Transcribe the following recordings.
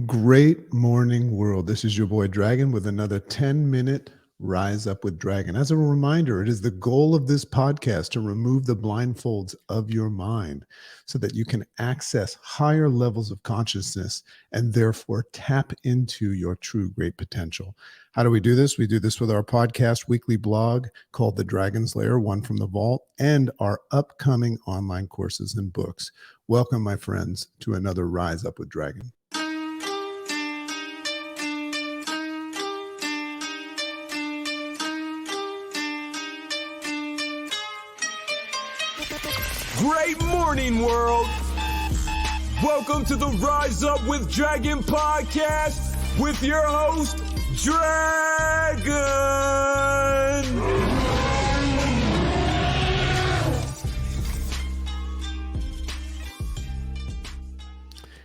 Great morning, world. This is your boy Dragon with another 10-minute Rise Up with Dragon. As a reminder, it is the goal of this podcast to remove the blindfolds of your mind so that you can access higher levels of consciousness and therefore tap into your true great potential. How do we do this? We do this with our podcast weekly blog called The Dragon's Lair, One from the Vault, and our upcoming online courses and books. Welcome, my friends, to another Rise Up with Dragon. Great morning, world! Welcome to the Rise Up with Dragon podcast with your host, Dragon!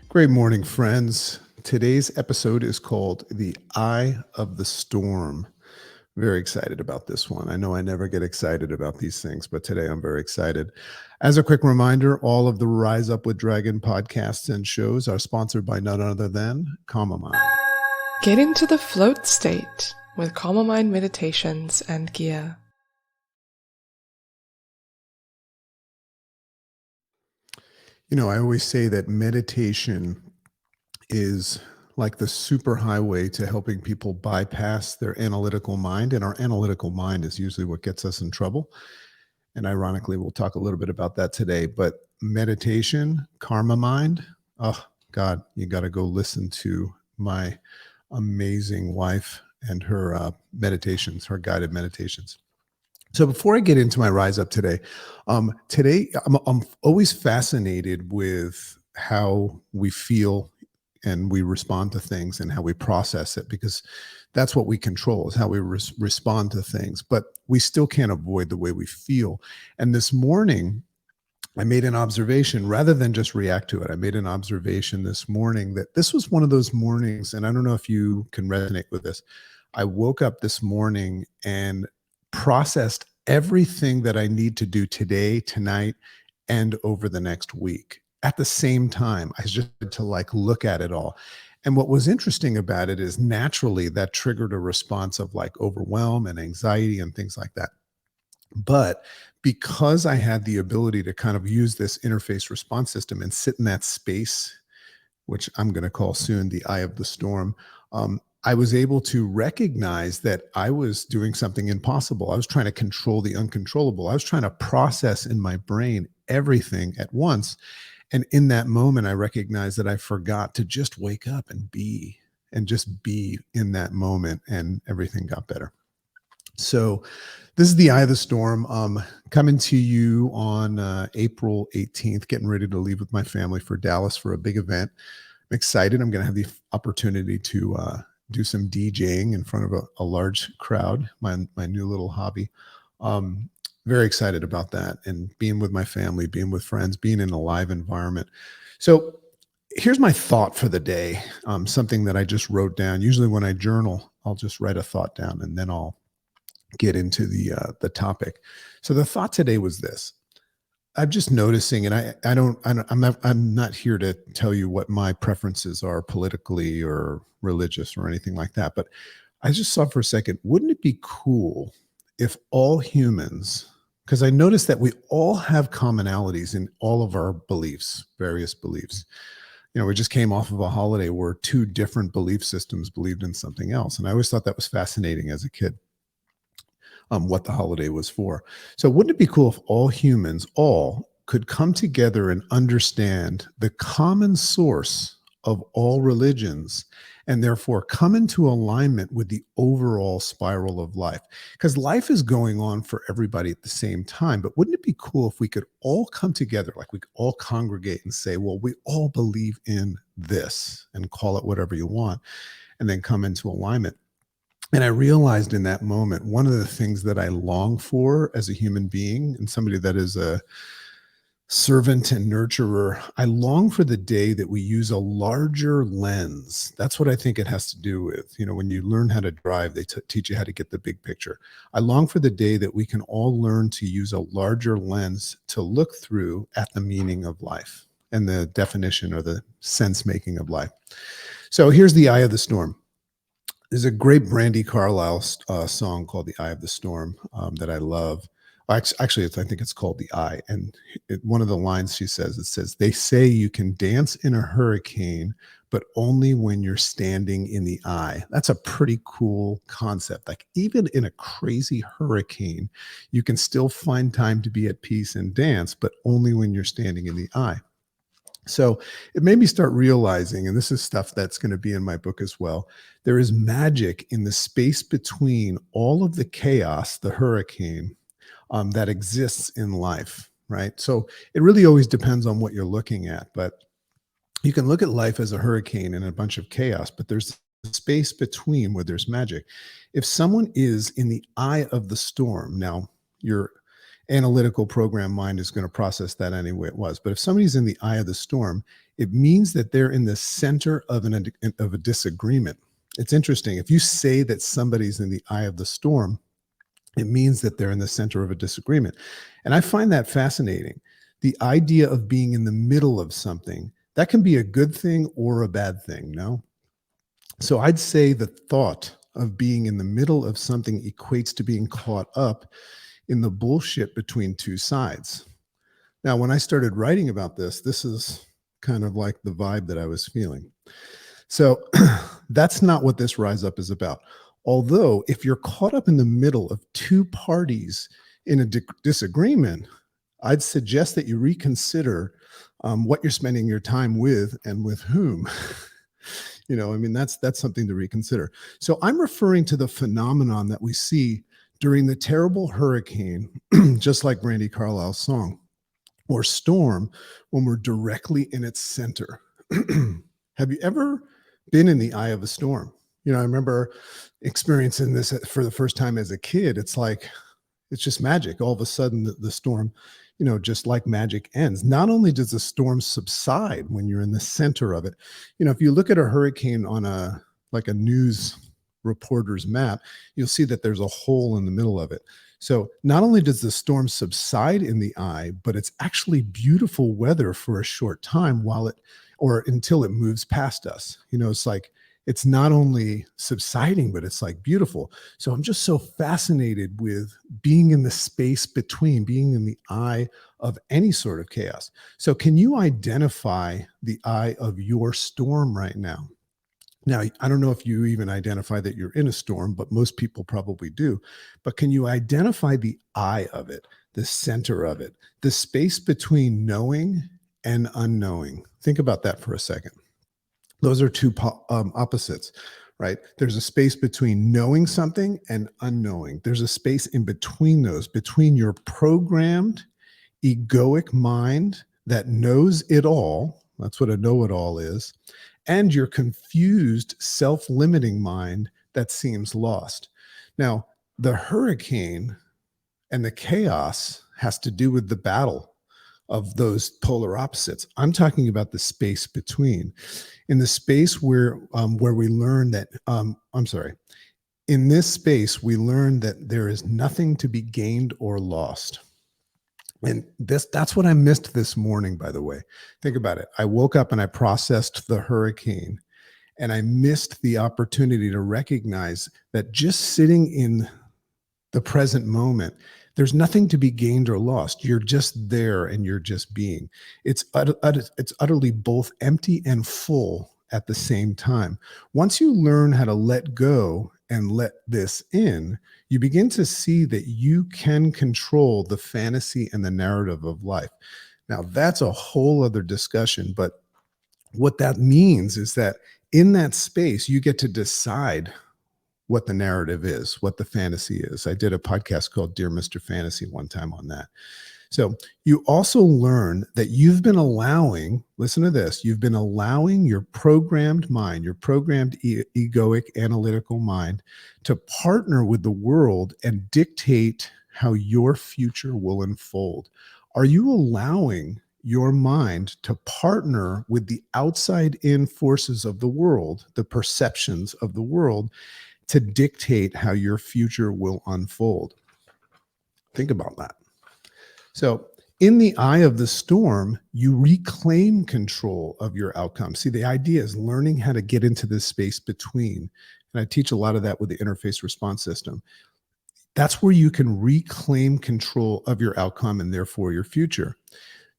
Great morning, friends. Today's episode is called The Eye of the Storm. Very excited about this one. I know I never get excited about these things, but today I'm very excited. As a quick reminder, all of the Rise Up with Dragon podcasts and shows are sponsored by none other than Calm Mind. Get into the float state with Calm Mind meditations and gear. You know, I always say that meditation is like the superhighway to helping people bypass their analytical mind. And our analytical mind is usually what gets us in trouble. And ironically, we'll talk a little bit about that today. But meditation, karma mind, oh, God, you got to go listen to my amazing wife and her meditations, her guided meditations. So before I get into my Rise Up today, I'm always fascinated with how we feel and we respond to things and how we process it, because that's what we control, is how we respond to things. But we still can't avoid the way we feel. And this morning, I made an observation rather than just react to it. I made an observation this morning that this was one of those mornings, and I don't know if you can resonate with this. I woke up this morning and processed everything that I need to do today, tonight, and over the next week. At the same time, I just had to look at it all. And what was interesting about it is naturally that triggered a response of overwhelm and anxiety and things like that. But because I had the ability to kind of use this interface response system and sit in that space, which I'm going to call soon the eye of the storm, I was able to recognize that I was doing something impossible. I was trying to control the uncontrollable. I was trying to process in my brain everything at once. And in that moment, I recognized that I forgot to just wake up and just be in that moment, and everything got better. So this is the Eye of the Storm, coming to you on April 18th, getting ready to leave with my family for Dallas for a big event. I'm excited. I'm going to have the opportunity to do some DJing in front of a large crowd, my new little hobby. Very excited about that, and being with my family, being with friends, being in a live environment. So here's my thought for the day, something that I just wrote down. Usually when I journal, I'll just write a thought down and then I'll get into the topic. So the thought today was this. I'm just noticing, and I'm not here to tell you what my preferences are politically or religious or anything like that, but I just thought for a second, wouldn't it be cool if all humans, because I noticed that we all have commonalities in all of our beliefs, various beliefs. You know, we just came off of a holiday where two different belief systems believed in something else. And I always thought that was fascinating as a kid, what the holiday was for. So wouldn't it be cool if all humans, could come together and understand the common source of all religions, and therefore come into alignment with the overall spiral of life? Because life is going on for everybody at the same time. But wouldn't it be cool if we could all come together, we could all congregate and say, well, we all believe in this, and call it whatever you want, and then come into alignment. And I realized in that moment, one of the things that I long for as a human being, and somebody that is a servant and nurturer, I long for the day that we use a larger lens. That's what I think it has to do with, when you learn how to drive, they teach you how to get the big picture. I long for the day that we can all learn to use a larger lens to look through at the meaning of life and the definition or the sense making of life. So here's the eye of the storm. There's a great Brandy Carlisle song called "The Eye of the Storm" that I love. Actually, I think it's called "The Eye." And one of the lines she says, it says, "They say you can dance in a hurricane, but only when you're standing in the eye." That's a pretty cool concept. Like even in a crazy hurricane, you can still find time to be at peace and dance, but only when you're standing in the eye. So it made me start realizing, and this is stuff that's going to be in my book as well, there is magic in the space between all of the chaos, the hurricane, that exists in life, right? So it really always depends on what you're looking at. But you can look at life as a hurricane and a bunch of chaos, but there's space between where there's magic. If someone is in the eye of the storm, now your analytical program mind is going to process that any way it was. But if somebody's in the eye of the storm, it means that they're in the center of a disagreement. It's interesting. If you say that somebody's in the eye of the storm, it means that they're in the center of a disagreement. And I find that fascinating. The idea of being in the middle of something, that can be a good thing or a bad thing, no? So I'd say the thought of being in the middle of something equates to being caught up in the bullshit between two sides. Now, when I started writing about this is kind of like the vibe that I was feeling. So that's not what this Rise Up is about. Although, if you're caught up in the middle of two parties in a disagreement, I'd suggest that you reconsider what you're spending your time with and with whom. I mean, that's something to reconsider. So I'm referring to the phenomenon that we see during the terrible hurricane, just like Brandy Carlisle's song, or storm, when we're directly in its center. Have you ever been in the eye of a storm? I remember experiencing this for the first time as a kid. It's like, it's just magic. All of a sudden, the storm, just like magic ends. Not only does the storm subside when you're in the center of it, if you look at a hurricane on a news reporter's map, you'll see that there's a hole in the middle of it. So not only does the storm subside in the eye, but it's actually beautiful weather for a short time until it moves past us. It's like, it's not only subsiding, but it's like beautiful. So I'm just so fascinated with being in the space between, being in the eye of any sort of chaos. So can you identify the eye of your storm right now? Now, I don't know if you even identify that you're in a storm, but most people probably do. But can you identify the eye of it, the center of it, the space between knowing and unknowing? Think about that for a second. Those are two opposites, right? There's a space between knowing something and unknowing. There's a space in between those, between your programmed egoic mind that knows it all. That's what a know-it-all is. And your confused, self-limiting mind that seems lost. Now, the hurricane and the chaos has to do with the battle of those polar opposites. I'm talking about the space between. In the space where we learn that, in this space, we learn that there is nothing to be gained or lost. And that's what I missed this morning, by the way. Think about it. I woke up and I processed the hurricane, and I missed the opportunity to recognize that just sitting in the present moment, there's nothing to be gained or lost. You're just there and you're just being. It's utterly both empty and full at the same time. Once you learn how to let go and let this in, you begin to see that you can control the fantasy and the narrative of life. Now, that's a whole other discussion, but what that means is that in that space, you get to decide what the narrative is, what the fantasy is. I did a podcast called Dear Mr. Fantasy one time on that. So you also learn that you've been allowing, listen to this, you've been allowing your programmed mind, your programmed egoic analytical mind to partner with the world and dictate how your future will unfold. Are you allowing your mind to partner with the outside in forces of the world, the perceptions of the world, to dictate how your future will unfold? Think about that. So in the eye of the storm, you reclaim control of your outcome. See, the idea is learning how to get into this space between. And I teach a lot of that with the interface response system. That's where you can reclaim control of your outcome and therefore your future.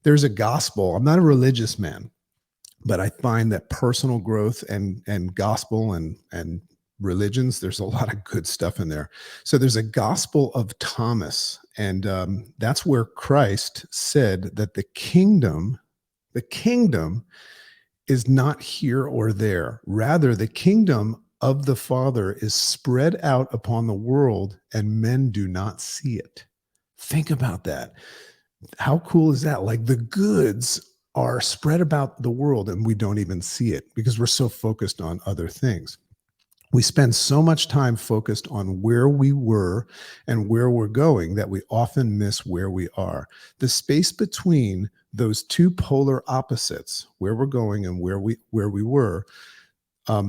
There's a gospel. I'm not a religious man, but I find that personal growth and gospel and religions, there's a lot of good stuff in there. So there's a gospel of Thomas, and that's where Christ said that the kingdom is not here or there. Rather, the kingdom of the Father is spread out upon the world, and men do not see it. Think about that. How cool is that? Like, the goods are spread about the world and we don't even see it because we're so focused on other things. We spend so much time focused on where we were and where we're going that we often miss where we are. The space between those two polar opposites, where we're going and where we were,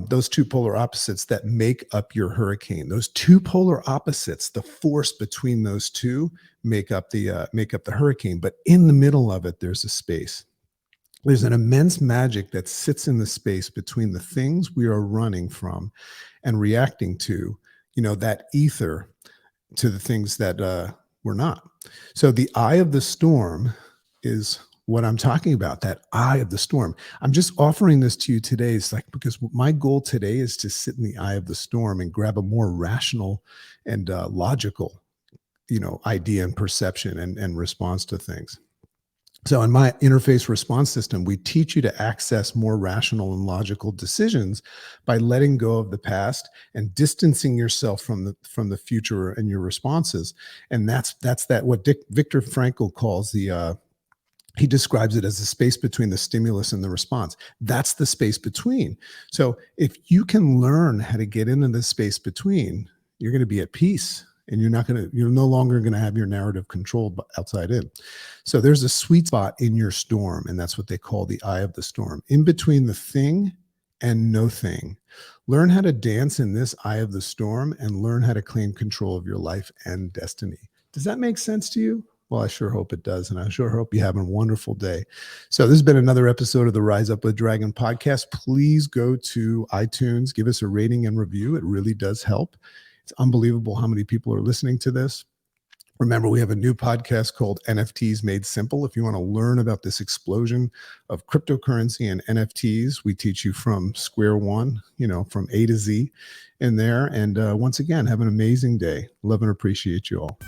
those two polar opposites that make up your hurricane. Those two polar opposites, the force between those two make up the hurricane. But in the middle of it, there's a space. There's an immense magic that sits in the space between the things we are running from and reacting to, that ether, to the things that we're not. So the eye of the storm is what I'm talking about, that eye of the storm. I'm just offering this to you today. It's like, because my goal today is to sit in the eye of the storm and grab a more rational and logical, idea and perception and response to things. So in my interface response system, we teach you to access more rational and logical decisions by letting go of the past and distancing yourself from the future and your responses. And that's what Viktor Frankl calls he describes it as the space between the stimulus and the response. That's the space between. So if you can learn how to get into the space between, you're going to be at peace. And you're no longer going to have your narrative controlled outside in. So there's a sweet spot in your storm, and that's what they call the eye of the storm, in between the thing and no thing. Learn how to dance in this eye of the storm and learn how to claim control of your life and destiny. Does that make sense to you? Well, I sure hope it does, and I sure hope you have a wonderful day. So this has been another episode of the Rise Up with Dragon podcast. Please go to iTunes, give us a rating and review. It really does help. It's unbelievable how many people are listening to this. Remember, we have a new podcast called NFTs Made Simple. If you want to learn about this explosion of cryptocurrency and NFTs, we teach you from square one, from A to Z in there. And once again, have an amazing day. Love and appreciate you all.